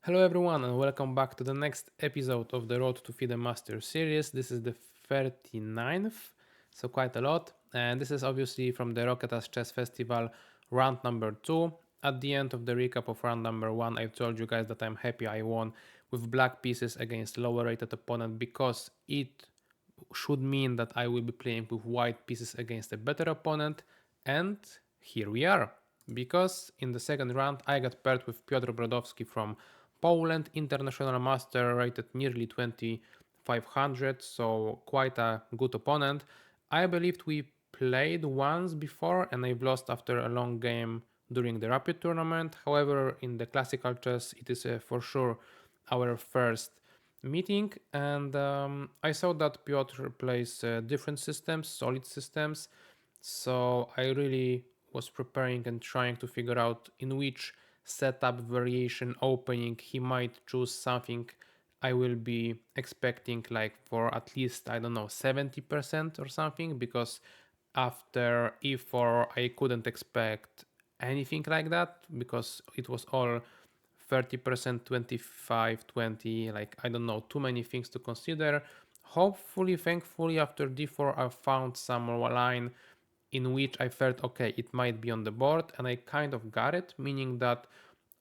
Hello everyone and welcome back to the next episode of the Road to Feed a Master series. This is the 39th, so quite a lot. And this is obviously from the Rocketas Chess Festival round number 2. At the end of the recap of round number 1, I've told you guys that I'm happy I won with black pieces against lower rated opponent because it should mean that I will be playing with white pieces against a better opponent. And here we are. Because in the second round I got paired with Piotr Brodowski from Poland, international master rated nearly 2500, so quite a good opponent. I believed we played once before and I've lost after a long game during the Rapid tournament. However, in the classical chess, it is for sure our first meeting, and I saw that Piotr plays different systems, solid systems, so I really was preparing and trying to figure out in which setup variation opening he might choose something I will be expecting like for at least I don't know 70% or something, because after e4 I couldn't expect anything like that because it was all 30%, 25, 20, like I don't know, too many things to consider. Hopefully, thankfully, after d4 I found some line in which I felt okay, it might be on the board, and I kind of got it, meaning that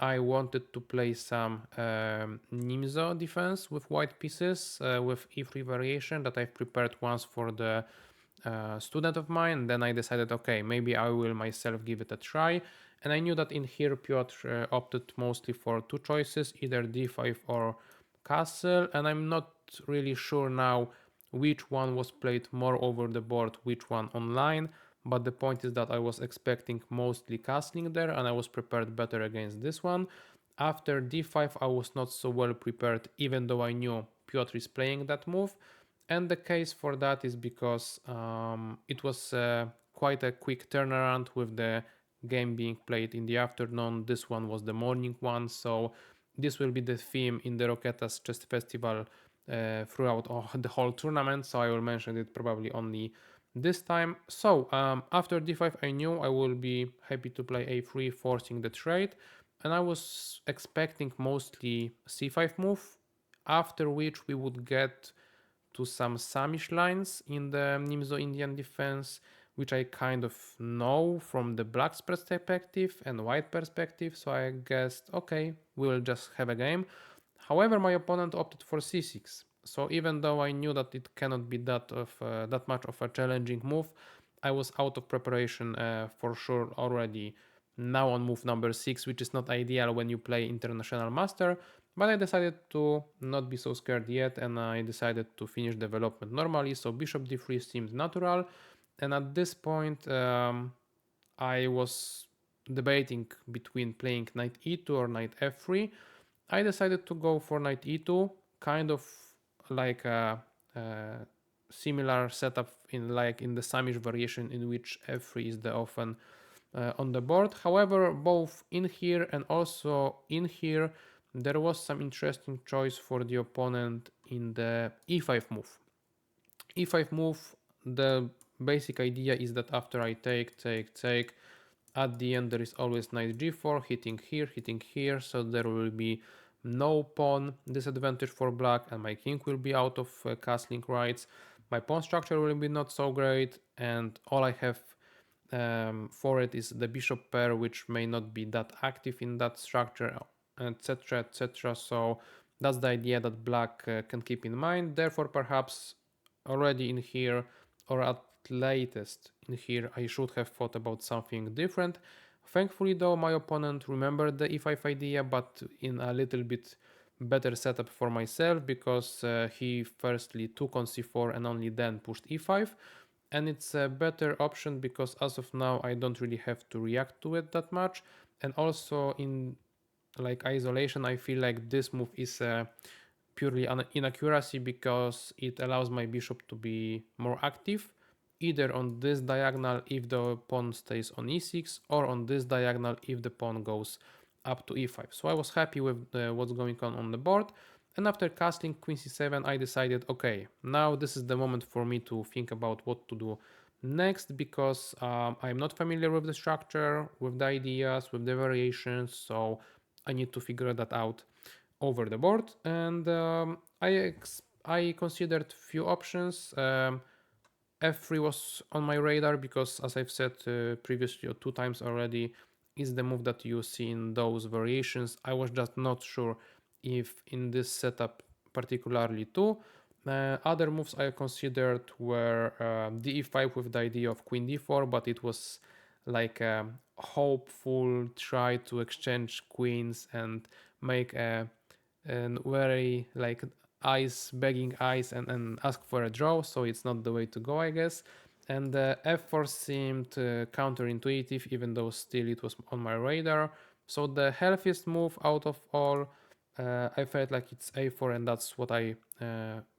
I wanted to play some Nimzo defense with white pieces with e3 variation that I've prepared once for the student of mine. Then I decided, okay, maybe I will myself give it a try. And I knew that in here Piotr opted mostly for two choices, either d5 or castle. And I'm not really sure now which one was played more over the board, which one online. But the point is that I was expecting mostly castling there and I was prepared better against this one. After d5 I was not so well prepared, even though I knew Piotr is playing that move. And the case for that is because it was quite a quick turnaround with the game being played in the afternoon. This one was the morning one, so this will be the theme in the Rocketas Chess Festival throughout the whole tournament, so I will mention it probably only this time. So after d5 I knew I will be happy to play a3 forcing the trade, and I was expecting mostly c5 move, after which we would get to some Samish lines in the Nimzo Indian defense, which I kind of know from the black's perspective and white perspective, so I guessed, okay, we'll just have a game. However, my opponent opted for c6, so even though I knew that it cannot be that much of a challenging move, I was out of preparation for sure already now on move number 6, which is not ideal when you play International Master, but I decided to not be so scared yet, and I decided to finish development normally, so bishop d3 seemed natural, and at this point I was debating between playing knight e2 or knight f3. I decided to go for knight e2, kind of like a similar setup in the Samish variation, in which f3 is the often on the board. However, both in here and also in here, there was some interesting choice for the opponent in the e5 move. E5 move, the basic idea is that after I take, at the end there is always knight g4, hitting here, so there will be no pawn disadvantage for black, and my king will be out of castling rights. My pawn structure will be not so great, and all I have for it is the bishop pair, which may not be that active in that structure, etc, etc. So that's the idea that black can keep in mind. Therefore, perhaps already in here, or at latest in here, I should have thought about something different. Thankfully though, my opponent remembered the e5 idea, but in a little bit better setup for myself, because he firstly took on c4 and only then pushed e5, and it's a better option because as of now I don't really have to react to it that much. And also in like isolation, I feel like this move is purely an inaccuracy, because it allows my bishop to be more active either on this diagonal if the pawn stays on e6, or on this diagonal if the pawn goes up to e5. So I was happy with what's going on the board. And after casting queen c7, I decided, okay, now this is the moment for me to think about what to do next, because I'm not familiar with the structure, with the ideas, with the variations, so I need to figure that out over the board, and I considered few options. F3 was on my radar because, as I've said previously or 2 times already, is the move that you see in those variations. I was just not sure if in this setup particularly too. Other moves I considered were d5 with the idea of queen d4, but it was like a hopeful try to exchange queens and make a very like eyes begging eyes and ask for a draw, so it's not the way to go, I guess. And f4 seemed counterintuitive, even though still it was on my radar. So the healthiest move out of all, I felt like it's a4, and that's what I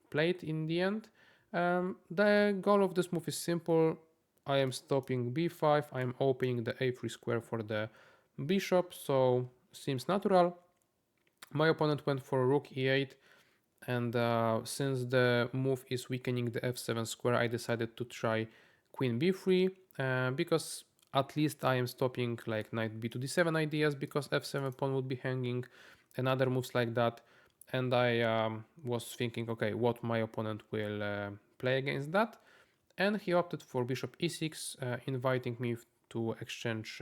played in the end. The goal of this move is simple. I am stopping b5, I am opening the a3 square for the bishop, so seems natural. My opponent went for rook e8, and since the move is weakening the f7 square, I decided to try queen b3 because at least I am stopping like knight b to d7 ideas, because f7 pawn would be hanging and other moves like that. And I was thinking, okay, what my opponent will play against that, and he opted for bishop e6, inviting me to exchange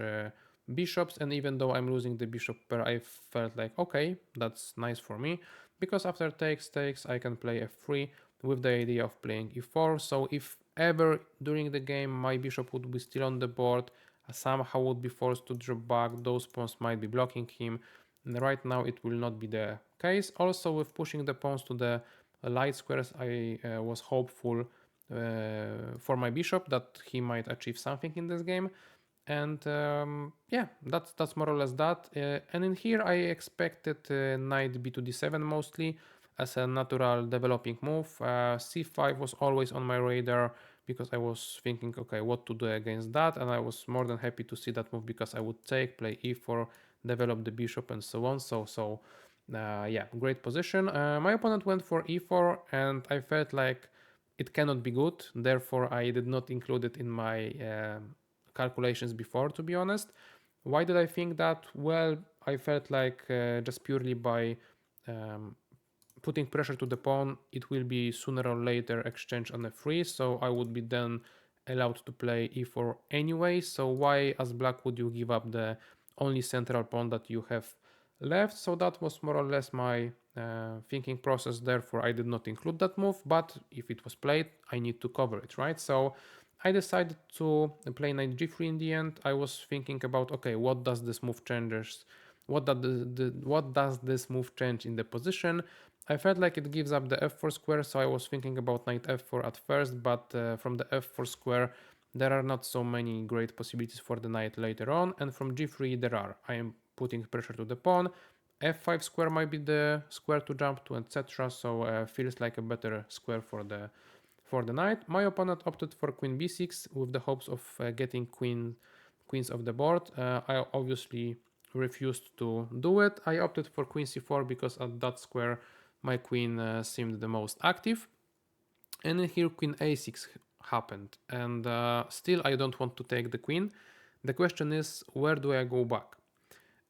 bishops. And even though I'm losing the bishop pair, I felt like, okay, that's nice for me, because after takes I can play f3 with the idea of playing e4. So if ever during the game my bishop would be still on the board, somehow would be forced to drop back, those pawns might be blocking him. And right now it will not be the case. Also, with pushing the pawns to the light squares, I was hopeful for my bishop that he might achieve something in this game. And yeah, that's more or less that. And in here I expected knight b to d7 mostly as a natural developing move. c5 was always on my radar because I was thinking, okay, what to do against that, and I was more than happy to see that move because I would take, play e4, develop the bishop, and so on. Yeah, great position. My opponent went for e4, and I felt like it cannot be good. Therefore, I did not include it in my calculations before, to be honest. Why did I think that? Well, I felt like just purely by putting pressure to the pawn, it will be sooner or later exchange on f3, so I would be then allowed to play e4 anyway. So why as black would you give up the only central pawn that you have left? So that was more or less my thinking process. Therefore I did not include that move, but if it was played I need to cover it, right? So I decided to play knight g3 in the end. I was thinking about, okay, what does this move changes? What does this move change in the position? I felt like it gives up the f4 square, so I was thinking about knight f4 at first, but from the f4 square there are not so many great possibilities for the knight later on, and from g3 there are. I am putting pressure to the pawn. f5 square might be the square to jump to, etc. So feels like a better square for the knight. My opponent opted for queen b6 with the hopes of getting queens off the board. I obviously refused to do it. I opted for queen c4 because at that square my queen seemed the most active. And then here queen a6 happened, and still I don't want to take the queen. The question is, where do I go back?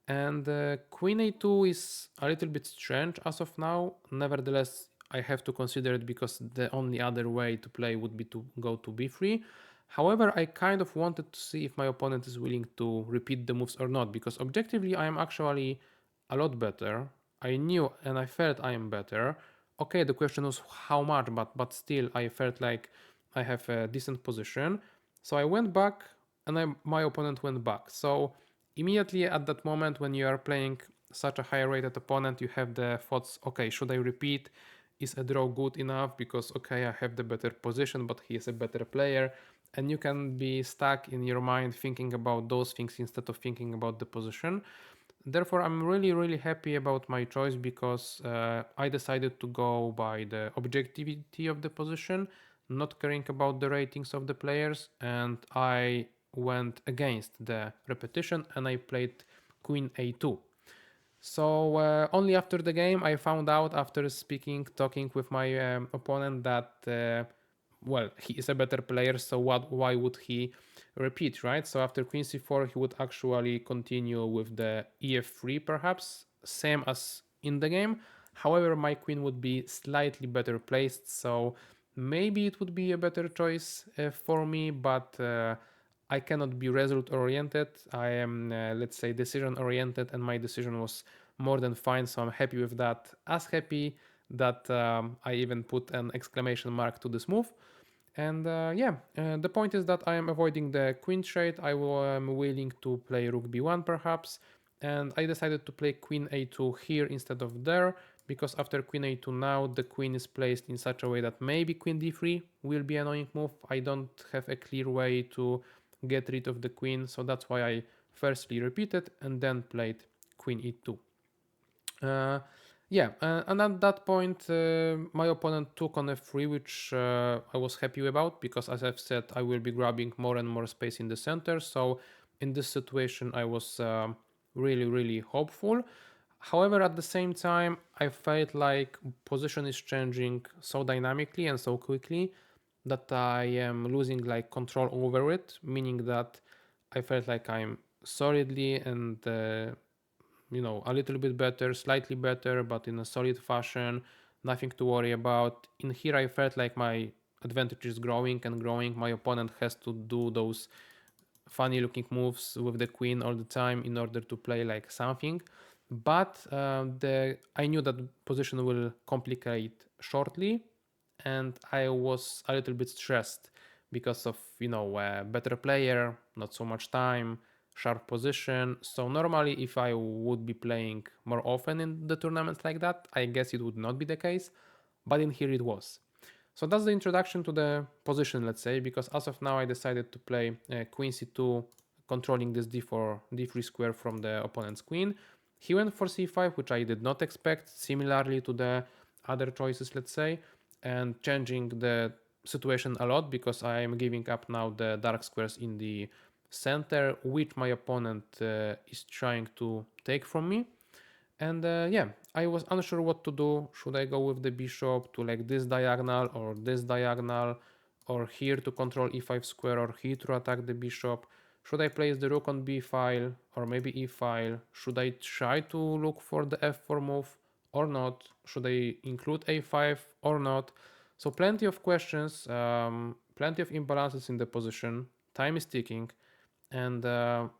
And queen a2 is a little bit strange as of now. Nevertheless, I have to consider it because the only other way to play would be to go to b3. However, I kind of wanted to see if my opponent is willing to repeat the moves or not, because objectively I am actually a lot better. I knew and I felt I am better. Okay, the question was how much, but still I felt like I have a decent position. So I went back, and my opponent went back. So immediately at that moment when you are playing such a high rated opponent, you have the thoughts, okay, should I repeat? Is a draw good enough? Because okay, I have the better position, but he is a better player. And you can be stuck in your mind thinking about those things instead of thinking about the position. Therefore, I'm really happy about my choice because I decided to go by the objectivity of the position, not caring about the ratings of the players, and I went against the repetition and I played queen a2. So only after the game I found out, after talking with my opponent, that well, he is a better player, so why would he repeat, right? So after queen c4 he would actually continue with the ef3 perhaps, same as in the game. However, my queen would be slightly better placed, so maybe it would be a better choice for me, but I cannot be result oriented. I am, let's say, decision oriented, and my decision was more than fine, so I'm happy with that. As happy that I even put an exclamation mark to this move. And the point is that I am avoiding the queen trade. I am willing to play rook b1 perhaps, and I decided to play queen a2 here instead of there, because after queen a2 now the queen is placed in such a way that maybe queen d3 will be an annoying move. I don't have a clear way to get rid of the queen, so that's why I firstly repeated and then played queen e2. And at that point, my opponent took on f3, which I was happy about, because as I've said, I will be grabbing more and more space in the center. So in this situation, I was really, really hopeful. However, at the same time, I felt like position is changing so dynamically and so quickly that I am losing like control over it, meaning that I felt like I'm solidly and a little bit better, slightly better, but in a solid fashion, nothing to worry about. In here, I felt like my advantage is growing and growing. My opponent has to do those funny looking moves with the queen all the time in order to play like something. But I knew that position will complicate shortly, and I was a little bit stressed because of better player, not so much time, sharp position. So normally, if I would be playing more often in the tournaments like that, I guess it would not be the case, but in here it was. So that's the introduction to the position, let's say, because as of now I decided to play queen c2, controlling this d4, d3 square from the opponent's queen. He went for c5, which I did not expect, similarly to the other choices, let's say, and changing the situation a lot because I am giving up now the dark squares in the center, which my opponent is trying to take from me. And I was unsure what to do. Should I go with the bishop to like this diagonal, or here to control e5 square, or here to attack the bishop? Should I place the rook on b file or maybe e file? Should I try to look for the f4 move or not? Should I include a5 or not? So plenty of questions, plenty of imbalances in the position. Time is ticking. And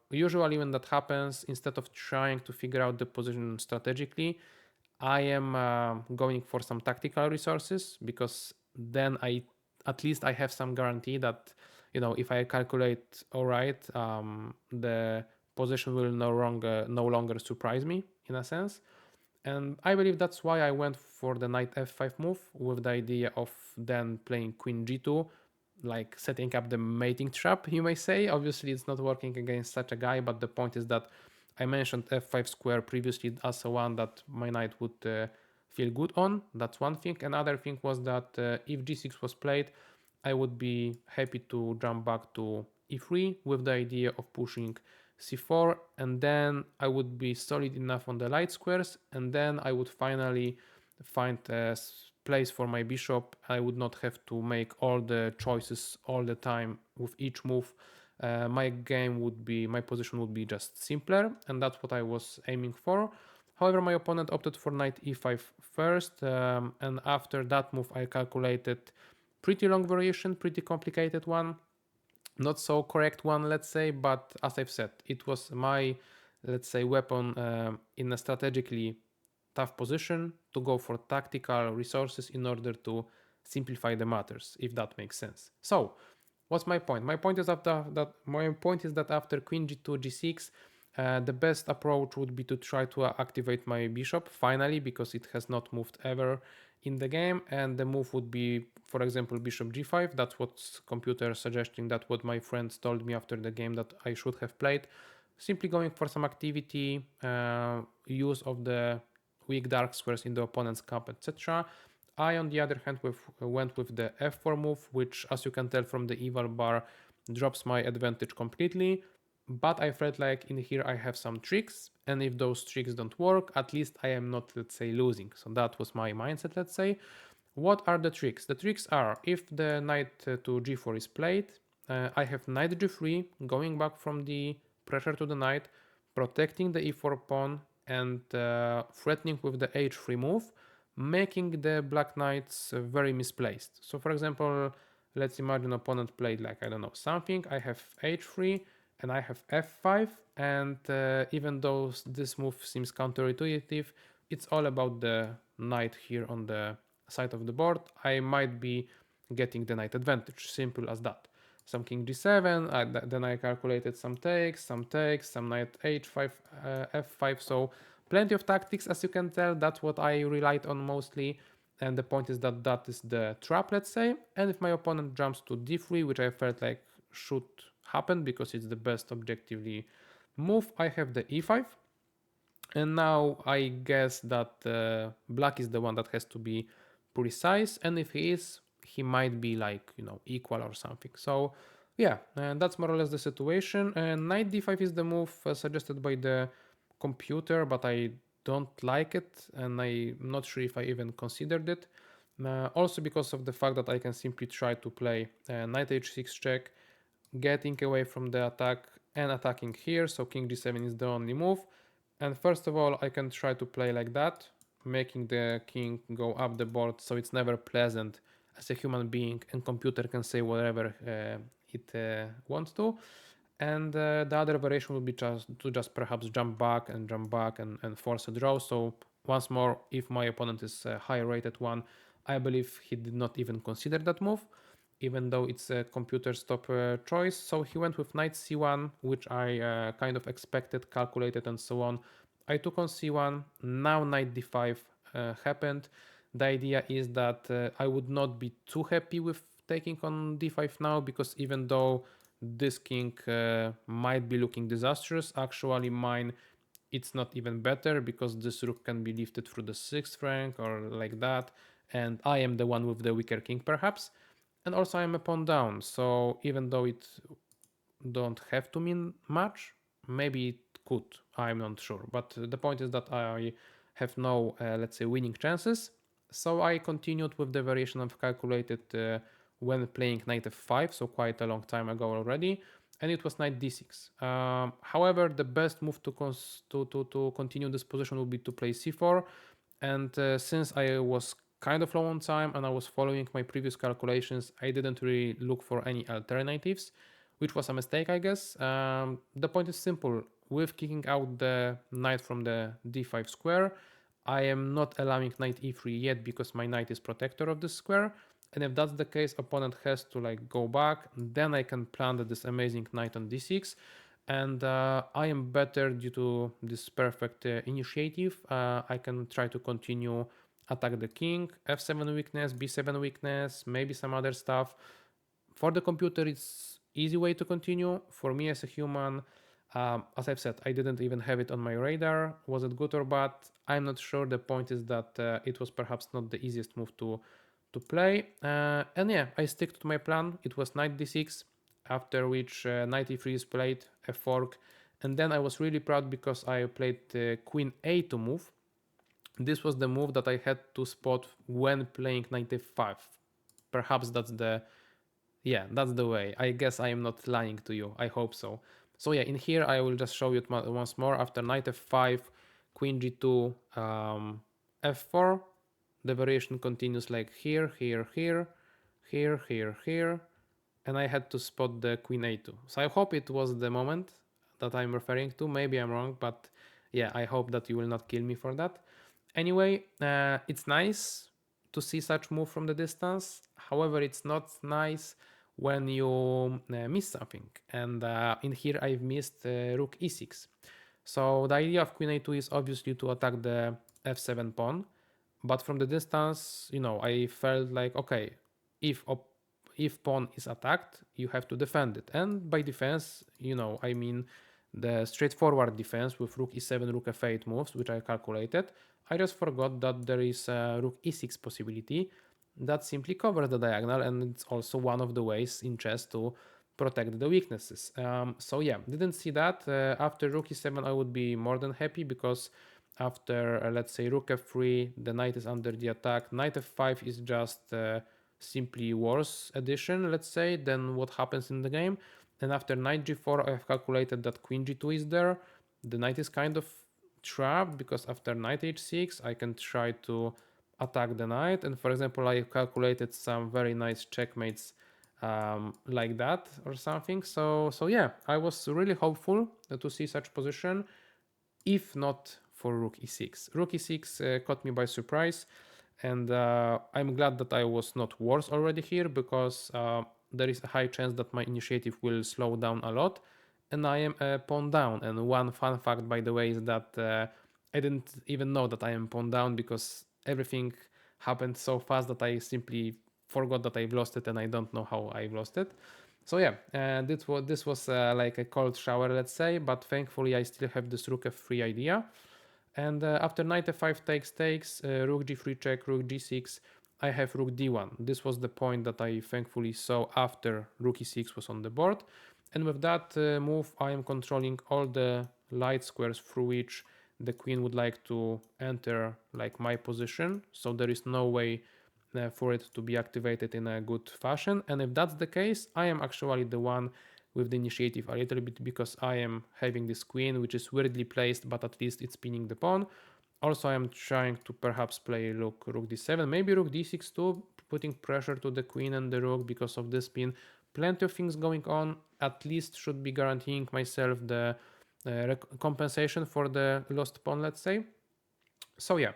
usually when that happens, instead of trying to figure out the position strategically, I am going for some tactical resources, because then at least I have some guarantee that if I calculate all right, the position will no longer surprise me in a sense. And I believe that's why I went for the knight f5 move, with the idea of then playing queen g2, like setting up the mating trap, you may say. Obviously, it's not working against such a guy, but the point is that I mentioned f5 square previously as a one that my knight would feel good on. That's one thing. Another thing was that if g6 was played, I would be happy to jump back to e3 with the idea of pushing c4, and then I would be solid enough on the light squares, and then I would finally find a place for my bishop. I would not have to make all the choices all the time with each move. My position would be just simpler, and that's what I was aiming for. However, my opponent opted for knight e5 first, and after that move I calculated pretty long variation, pretty complicated one, not so correct one, let's say, but as I've said, it was my, let's say, weapon in a strategically tough position to go for tactical resources in order to simplify the matters, if that makes sense. So what's my point? My point is that after queen g2 g6, the best approach would be to try to activate my bishop finally, because it has not moved ever in the game, and the move would be, for example, bishop g5. That's what's computer suggesting, that what my friends told me after the game that I should have played. Simply going for some activity, use of the weak dark squares in the opponent's camp, etc. I, on the other hand, went with the f4 move, which, as you can tell from the eval bar, drops my advantage completely. But I felt like in here I have some tricks, and if those tricks don't work, at least I am not, let's say, losing. So that was my mindset, let's say. What are the tricks? The tricks are, if the knight to g4 is played, I have knight g3, going back from the pressure to the knight, protecting the e4 pawn, and threatening with the h3 move, making the black knights very misplaced. So for example, let's imagine opponent played like, I don't know, something. I have h3 and I have f5, and even though this move seems counterintuitive, it's all about the knight here on the side of the board. I might be getting the knight advantage, simple as that. Some king g7, then I calculated some takes, some knight h5, f5, so plenty of tactics, as you can tell. That's what I relied on mostly, and the point is that that is the trap, let's say. And if my opponent jumps to d3, which I felt like should happen because it's the best objectively move, I have the e5, and now I guess that black is the one that has to be precise, and if he is, he might be like, you know, equal or something. So yeah, and that's more or less the situation. And knight d5 is the move suggested by the computer, but I don't like it, and I'm not sure if I even considered it. Also because of the fact that I can simply try to play knight h6 check, getting away from the attack and attacking here. So king g7 is the only move. And first of all, I can try to play like that, making the king go up the board, so it's never pleasant as a human being, and computer can say whatever it wants to. And the other variation would be just perhaps jump back and force a draw. So once more, if my opponent is a higher rated one, I believe he did not even consider that move, even though it's a computer's top choice. So he went with knight c1, which I kind of expected, calculated, and so on. I took on c1, now knight d5 happened. The idea is that I would not be too happy with taking on d5 now, because even though this king might be looking disastrous, actually mine, it's not even better, because this rook can be lifted through the 6th rank or like that, and I am the one with the weaker king perhaps. And also I'm a pawn down, so even though it don't have to mean much, maybe it could, I'm not sure. But the point is that I have no, let's say, winning chances. So I continued with the variation I've calculated when playing knight f5, so quite a long time ago already, and it was knight d6. However, the best move to continue this position would be to play c4, and since I was kind of low on time and I was following my previous calculations, I didn't really look for any alternatives, which was a mistake, I guess. The point is simple. With kicking out the knight from the d5 square, I am not allowing knight e3 yet, because my knight is protector of this square. And if that's the case, opponent has to like go back. Then I can plant this amazing knight on d6. And I am better due to this perfect initiative. I can try to continue attack the king, f7 weakness, b7 weakness, maybe some other stuff. For the computer, it's easy way to continue. For me as a human, as I've said, I didn't even have it on my radar. Was it good or bad? I'm not sure. The point is that it was perhaps not the easiest move to play. And yeah, I stick to my plan. It was knight d6, after which knight e3 is played, a fork, and then I was really proud because I played queen a2 move. This was the move that I had to spot when playing knight f5. Perhaps that's the way. I guess I am not lying to you. I hope so. So yeah, in here I will just show you it once more. After knight f5, queen g2, f4, the variation continues like here, here, here, here, here, here, and I had to spot the queen a2. So I hope it was the moment that I'm referring to. Maybe I'm wrong, but yeah, I hope that you will not kill me for that. Anyway, it's nice to see such move from the distance. However, it's not nice when you miss something. And in here I've missed rook e6. So the idea of queen a2 is obviously to attack the f7 pawn. But from the distance, you know, I felt like, okay, if if pawn is attacked, you have to defend it. And by defense, you know, I mean the straightforward defense with rook e7, rook f8 moves, which I calculated. I just forgot that there is a rook e6 possibility that simply covers the diagonal, and it's also one of the ways in chess to protect the weaknesses. So yeah, didn't see that. After rook e7, I would be more than happy, because after let's say rook f3, the knight is under the attack. Knight f5 is just simply worse addition, let's say, than what happens in the game. And after knight g4, I've calculated that queen g2 is there. The knight is kind of trapped because after knight h6 I can try to attack the knight, and for example I calculated some very nice checkmates like that or something. So yeah, I was really hopeful to see such position, if not for rook e6. Rook e6 caught me by surprise, and I'm glad that I was not worse already here, because there is a high chance that my initiative will slow down a lot, and I am a pawn down. And one fun fact, by the way, is that I didn't even know that I am pawn down, because everything happened so fast that I simply forgot that I've lost it, and I don't know how I've lost it. So yeah, this was like a cold shower, let's say, but thankfully I still have this rook f3 idea. And after knight f5 takes, rook g3 check, rook g6, I have rook d1. This was the point that I thankfully saw after rook e6 was on the board. And with that move, I am controlling all the light squares through which the queen would like to enter like my position. So there is no way for it to be activated in a good fashion. And if that's the case, I am actually the one with the initiative a little bit, because I am having this queen which is weirdly placed, but at least it's pinning the pawn. Also, I am trying to perhaps play rook d7, maybe rook d6 too, putting pressure to the queen and the rook because of this pin. Plenty of things going on. At least should be guaranteeing myself the compensation for the lost pawn, let's say. So yeah,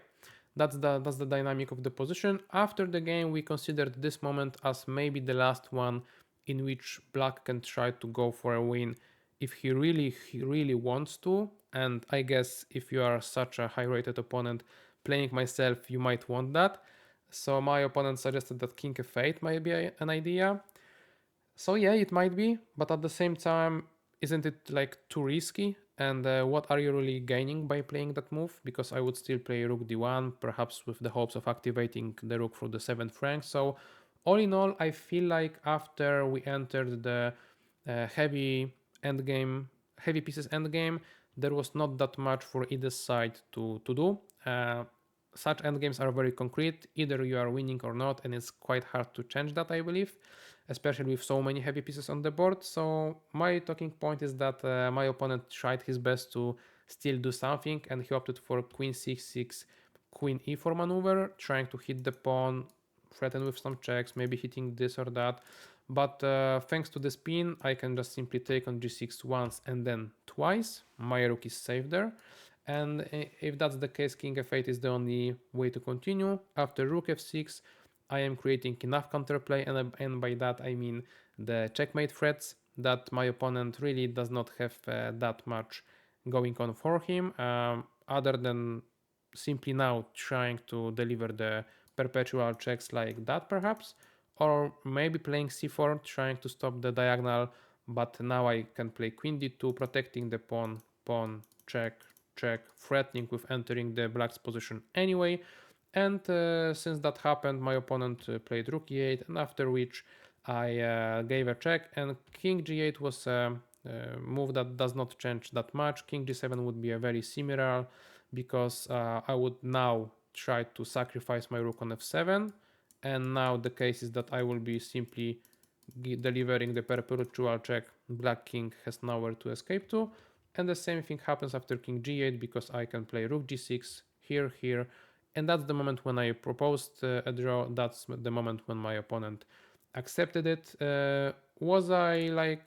that's the dynamic of the position. After the game, we considered this moment as maybe the last one in which black can try to go for a win if he really wants to. And I guess if you are such a high rated opponent, playing myself, you might want that. So my opponent suggested that king f8 might be an idea. So yeah, it might be, but at the same time, isn't it like too risky? And what are you really gaining by playing that move? Because I would still play rook d1, perhaps with the hopes of activating the rook through the 7th rank. So all in all, I feel like after we entered the heavy endgame, heavy pieces endgame, there was not that much for either side to do. Such endgames are very concrete. Either you are winning or not, and it's quite hard to change that, I believe, especially with so many heavy pieces on the board. So my talking point is that my opponent tried his best to still do something, and he opted for queen c6, queen e4 maneuver, trying to hit the pawn, threaten with some checks, maybe hitting this or that. But thanks to the spin, I can just simply take on g6 once and then twice. My rook is safe there. And if that's the case, king f8 is the only way to continue. After rook f6, I am creating enough counterplay, and by that I mean the checkmate threats that my opponent really does not have that much going on for him, other than simply now trying to deliver the perpetual checks like that perhaps, or maybe playing c4 trying to stop the diagonal, but now I can play queen d2 protecting the pawn check, threatening with entering the black's position anyway. And since that happened, my opponent played rook e8, and after which I gave a check, and king g8 was a move that does not change that much. King g7 would be a very similar, because I would now try to sacrifice my rook on f7, and now the case is that I will be simply delivering the perpetual check. Black king has nowhere to escape to, and the same thing happens after king g8, because I can play rook g6 here, and that's the moment when I proposed a draw. That's the moment when my opponent accepted it. Was I like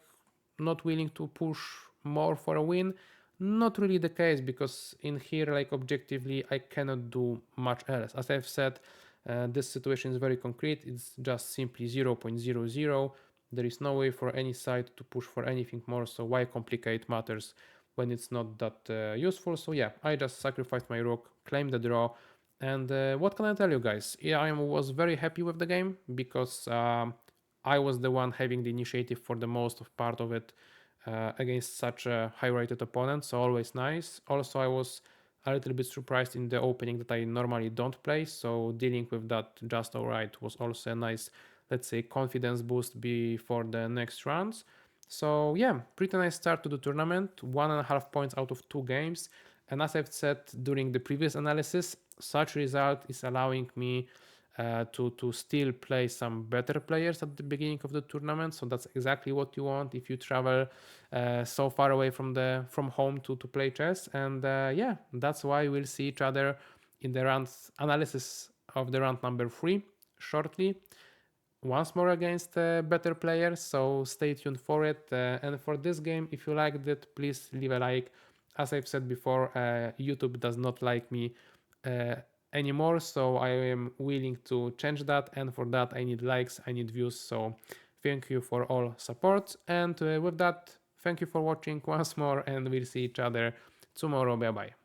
not willing to push more for a win? Not really the case, because in here, like objectively, I cannot do much else. As I've said, this situation is very concrete. It's just simply 0.00. There is no way for any side to push for anything more, so why complicate matters when it's not that useful? So yeah, I just sacrificed my rook, claimed the draw, and what can I tell you guys? Yeah, I was very happy with the game, because I was the one having the initiative for the most of part of it against such a high-rated opponent, so always nice. Also, I was a little bit surprised in the opening that I normally don't play, so dealing with that just alright was also a nice, let's say, confidence boost before the next rounds. So yeah, pretty nice start to the tournament, 1.5 points out of 2 games. And as I've said during the previous analysis, such result is allowing me to still play some better players at the beginning of the tournament. So that's exactly what you want if you travel so far away from home to play chess. And yeah, that's why we'll see each other in the rounds analysis of the round number 3 shortly, once more against better players, so stay tuned for it. And for this game, if you liked it, please leave a like. As I've said before, YouTube does not like me uh, anymore, so I am willing to change that, and for that I need likes, I need views. So thank you for all support, and with that, thank you for watching once more, and we'll see each other tomorrow. Bye bye.